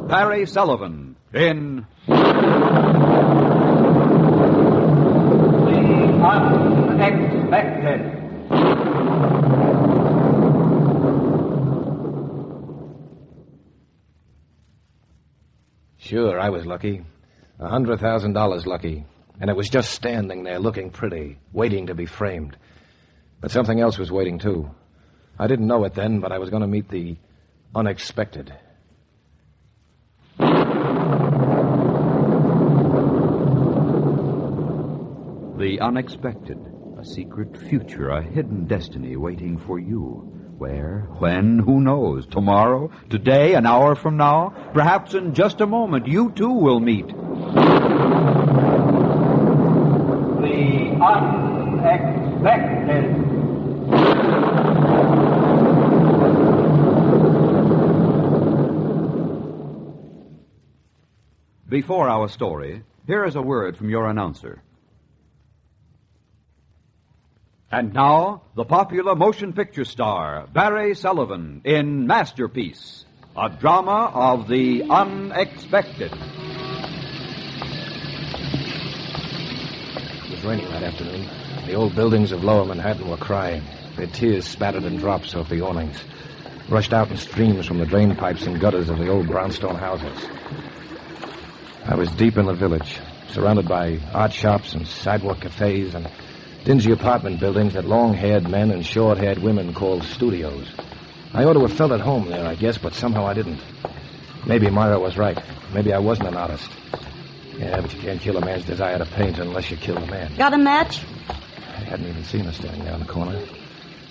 Barry Sullivan in The Unexpected. Sure, I was lucky. $100,000 lucky. And it was just standing there looking pretty, waiting to be framed. But something else was waiting, too. I didn't know it then, but I was going to meet the unexpected. The Unexpected, a secret future, a hidden destiny waiting for you. Where? When? Who knows? Tomorrow? Today? An hour from now? Perhaps in just a moment, you too will meet. The Unexpected. Before our story, here is a word from your announcer. And now, the popular motion picture star, Barry Sullivan, in Masterpiece, a drama of the unexpected. It was raining that afternoon. The old buildings of Lower Manhattan were crying. Their tears spattered in drops off the awnings, rushed out in streams from the drain pipes and gutters of the old brownstone houses. I was deep in the village, surrounded by art shops and sidewalk cafes and dingy apartment buildings that long-haired men and short-haired women called studios. I ought to have felt at home there, I guess, but somehow I didn't. Maybe Myra was right. Maybe I wasn't an artist. Yeah, but you can't kill a man's desire to paint unless you kill the man. Got a match? I hadn't even seen her standing there in the corner.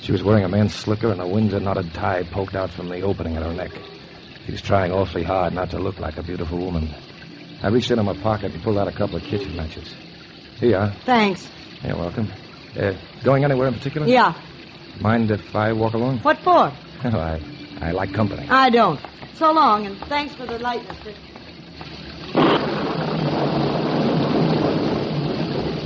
She was wearing a man's slicker and a Windsor-knotted tie poked out from the opening in her neck. She was trying awfully hard not to look like a beautiful woman. I reached into my pocket and pulled out a couple of kitchen matches. Here you are. Thanks. You're welcome. Going anywhere in particular? Yeah. Mind if I walk along? What for? Oh, I like company. I don't. So long, and thanks for the light, mister.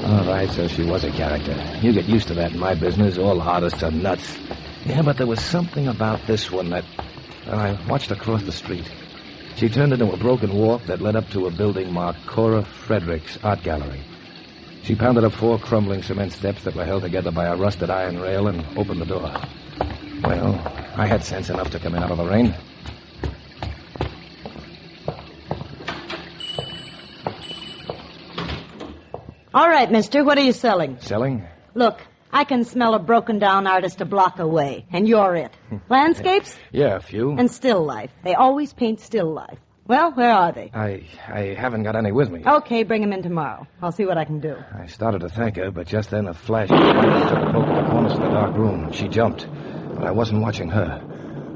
All right, so she was a character. You get used to that in my business. All artists are nuts. Yeah, but there was something about this one that... Well, I watched her cross the street. She turned into a broken walk that led up to a building marked Cora Frederick's Art Gallery. She pounded up 4 crumbling cement steps that were held together by a rusted iron rail and opened the door. Well, I had sense enough to come in out of the rain. All right, mister, what are you selling? Selling? Look, I can smell a broken-down artist a block away, and you're it. Landscapes? Yeah, a few. And still life. They always paint still life. Well, where are they? I haven't got any with me. Okay, bring them in tomorrow. I'll see what I can do. I started to thank her, but just then a flash of light took a poke at the corners of the dark room. She jumped, but I wasn't watching her.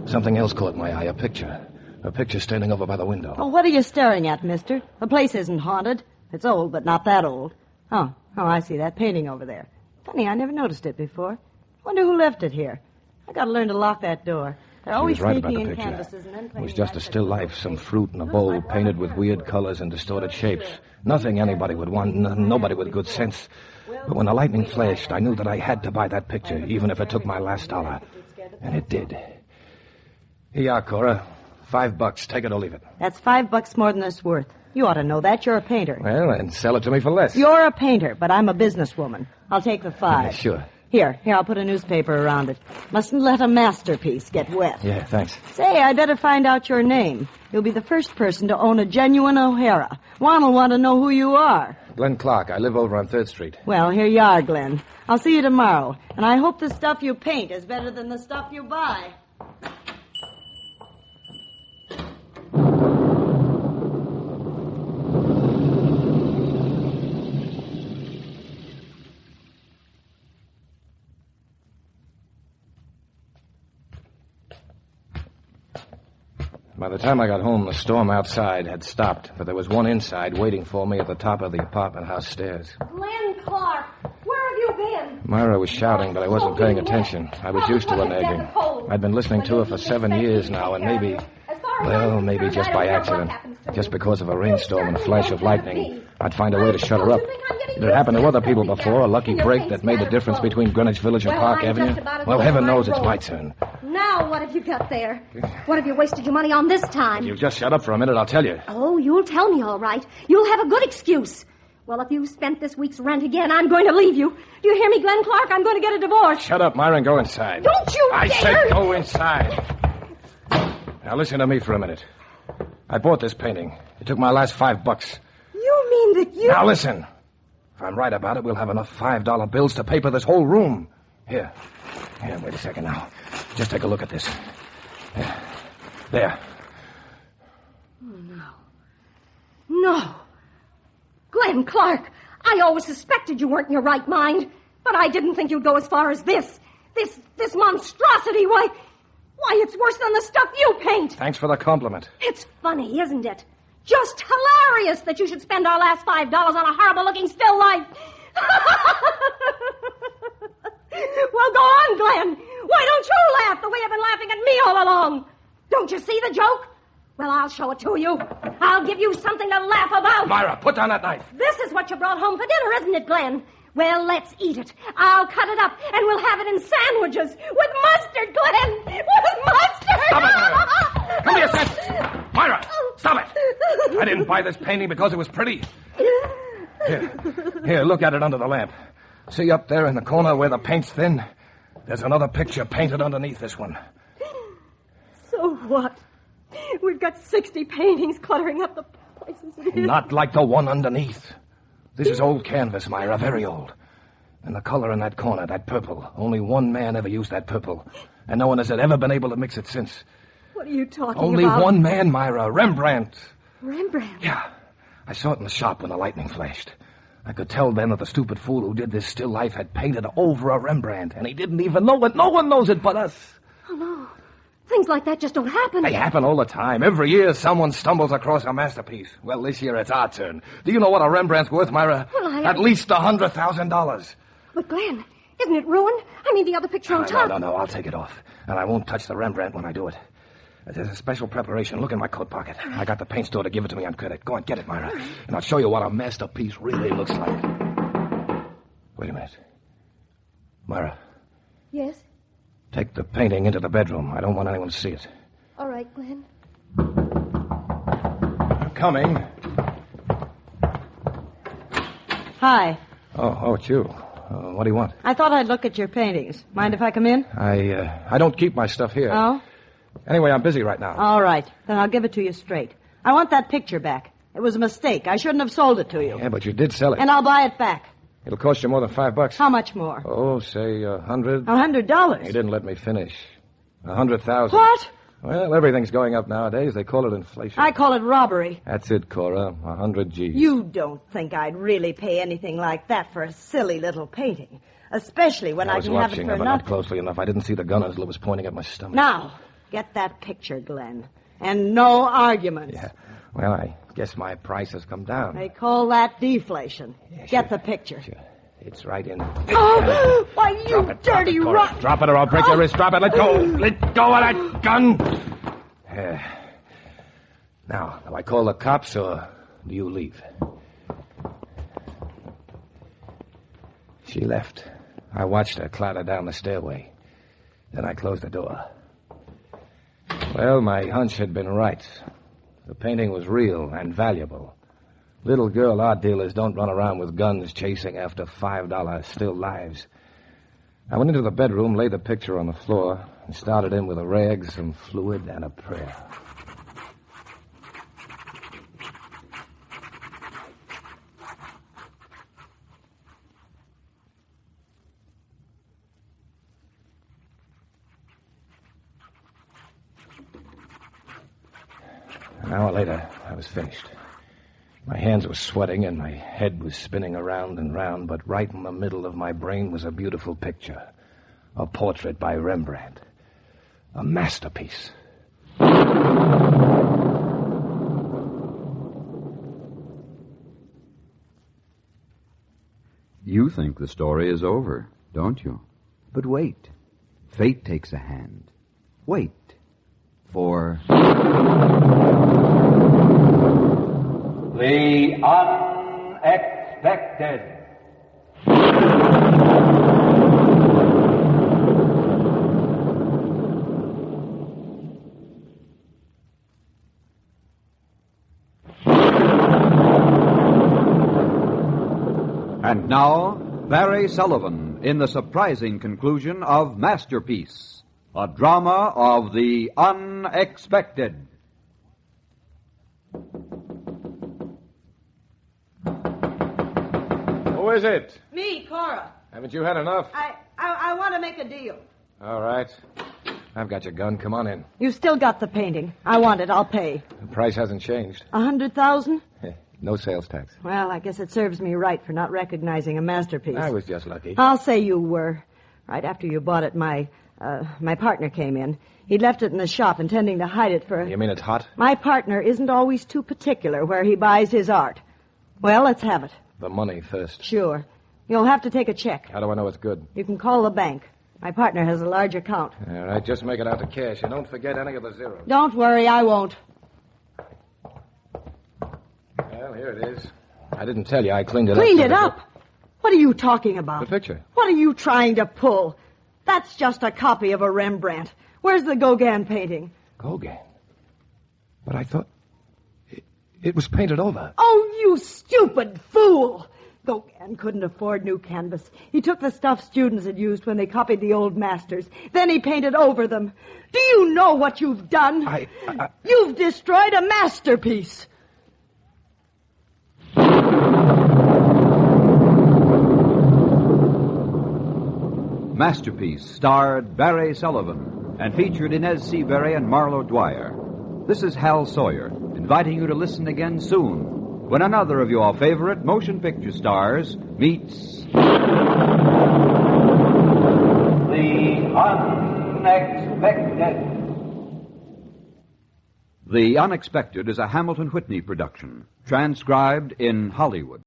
Something else caught my eye, a picture. A picture standing over by the window. Oh, what are you staring at, mister? The place isn't haunted. It's old, but not that old. Oh, I see that painting over there. Funny, I never noticed it before. Wonder who left it here. I gotta learn to lock that door. They're always right about sneaking the in picture. canvases and then It playing was just a like still life, some fruit in a bowl painted with weird colors and distorted shapes. Nothing anybody would want, nobody with good sense. But when the lightning flashed, I knew that I had to buy that picture, even if it took my last dollar. And it did. Here you are, Cora. $5. Take it or leave it. That's $5 more than it's worth. You ought to know that. You're a painter. Well, then sell it to me for less. You're a painter, but I'm a businesswoman. I'll take the $5. Yeah, sure. Here, I'll put a newspaper around it. Mustn't let a masterpiece get wet. Yeah, thanks. Say, I'd better find out your name. You'll be the first person to own a genuine O'Hara. Juan will want to know who you are. Glenn Clark. I live over on 3rd Street. Well, here you are, Glenn. I'll see you tomorrow. And I hope the stuff you paint is better than the stuff you buy. By the time I got home, the storm outside had stopped, but there was one inside waiting for me at the top of the apartment house stairs. Glenn Clark, where have you been? Myra was shouting, but I wasn't paying attention. I was used to her nagging. I'd been listening to her for 7 years now, and maybe... As far sorry. Well, maybe just by accident. Just because of a rainstorm and a flash of lightning, I'd find a way to shut her up. It had happened to other people before, a lucky break that made the difference between Greenwich Village and Park Avenue. Well, heaven knows it's my turn. Now what have you got there? What have you wasted your money on this time? You just shut up for a minute, I'll tell you. Oh, you'll tell me all right. You'll have a good excuse. Well, if you've spent this week's rent again, I'm going to leave you. Do you hear me, Glenn Clark? I'm going to get a divorce. Shut up, Myra, and go inside. Don't you I dare! said go inside. Now listen to me for a minute. I bought this painting. It took my last $5. You mean that you... Now listen. If I'm right about it, we'll have enough $5 bills to paper this whole room. Here, wait a second now. Just take a look at this. There. Oh, no. Glenn Clark, I always suspected you weren't in your right mind, but I didn't think you'd go as far as this. This monstrosity. Why, it's worse than the stuff you paint. Thanks for the compliment. It's funny, isn't it? Just hilarious that you should spend our last $5 on a horrible-looking still life. Well, go on, Glenn. Why don't you laugh the way you've been laughing at me all along? Don't you see the joke? Well, I'll show it to you. I'll give you something to laugh about. Myra, put down that knife. This is what you brought home for dinner, isn't it, Glenn? Well, let's eat it. I'll cut it up, and we'll have it in sandwiches. With mustard, Glenn! With mustard! Stop it, Myra! Come here, sense! Myra, stop it! I didn't buy this painting because it was pretty. Here, look at it under the lamp. See up there in the corner where the paint's thin? There's another picture painted underneath this one. So what? We've got 60 paintings cluttering up the places in here. Not like the one underneath. This is old canvas, Myra, very old. And the color in that corner, that purple, only one man ever used that purple. And no one has ever been able to mix it since. What are you talking Only about? one man, Myra, Rembrandt. Rembrandt? Yeah. I saw it in the shop when the lightning flashed. I could tell then that the stupid fool who did this still life had painted over a Rembrandt, and he didn't even know it. No one knows it but us. Oh, no. Things like that just don't happen. They happen all the time. Every year someone stumbles across a masterpiece. Well, this year it's our turn. Do you know what a Rembrandt's worth, Myra? Well, At least $100,000. But, Glenn, isn't it ruined? I mean, the other picture on top. No, I'll take it off. And I won't touch the Rembrandt when I do it. There's a special preparation. Look in my coat pocket. I got the paint store to give it to me on credit. Go on, get it, Myra. And I'll show you what a masterpiece really looks like. Wait a minute. Myra. Yes? Take the painting into the bedroom. I don't want anyone to see it. All right, Glenn. I'm coming. Hi. Oh, it's you. What do you want? I thought I'd look at your paintings. Mind if I come in? I don't keep my stuff here. Oh? Anyway, I'm busy right now. All right. Then I'll give it to you straight. I want that picture back. It was a mistake. I shouldn't have sold it to you. Yeah, but you did sell it. And I'll buy it back. It'll cost you more than $5. How much more? Oh, say $100. $100? You didn't let me finish. $100,000. What? Well, everything's going up nowadays. They call it inflation. I call it robbery. That's it, Cora. 100 G's. You don't think I'd really pay anything like that for a silly little painting. Especially when I was can have it watching for her, but nothing. not closely enough. I didn't see the gun until it was pointing at my stomach. Now, get that picture, Glenn. And no arguments. Yeah. Well, I guess my price has come down. They call that deflation. Yeah, Get sure. the picture. Sure. It's right in. Oh, why, you dirty rotten... Drop it or I'll break your wrist. Drop it. Let go. Let go of that gun. Now, do I call the cops or do you leave? She left. I watched her clatter down the stairway. Then I closed the door. Well, my hunch had been right. The painting was real and valuable. Little girl art dealers don't run around with guns chasing after $5 still lives. I went into the bedroom, laid the picture on the floor, and started in with a rag, some fluid, and a prayer. An hour later, I was finished. My hands were sweating and my head was spinning around and round, but right in the middle of my brain was a beautiful picture. A portrait by Rembrandt. A masterpiece. You think the story is over, don't you? But wait. Fate takes a hand. Wait. for The unexpected. And now, Barry Sullivan in the surprising conclusion of Masterpiece, a drama of the unexpected. Who is it? Me, Cora. Haven't you had enough? I want to make a deal. All right. I've got your gun. Come on in. You still got the painting. I want it. I'll pay. The price hasn't changed. 100,000? No sales tax. Well, I guess it serves me right for not recognizing a masterpiece. I was just lucky. I'll say you were. Right after you bought it, my partner came in. He'd left it in the shop, intending to hide it for... You mean it's hot? My partner isn't always too particular where he buys his art. Well, let's have it. The money first. Sure. You'll have to take a check. How do I know it's good? You can call the bank. My partner has a large account. All right, just make it out to cash, and don't forget any of the zeros. Don't worry, I won't. Well, here it is. I didn't tell you. I cleaned it up. Cleaned it up? What are you talking about? The picture. What are you trying to pull? That's just a copy of a Rembrandt. Where's the Gauguin painting? Gauguin? But I thought... It was painted over. Oh, you stupid fool! Gauguin couldn't afford new canvas. He took the stuff students had used when they copied the old masters. Then he painted over them. Do you know what you've done? You've destroyed a masterpiece. Masterpiece starred Barry Sullivan and featured Inez Seabury and Marlo Dwyer. This is Hal Sawyer, inviting you to listen again soon when another of your favorite motion picture stars meets... The unexpected. The Unexpected is a Hamilton Whitney production, transcribed in Hollywood.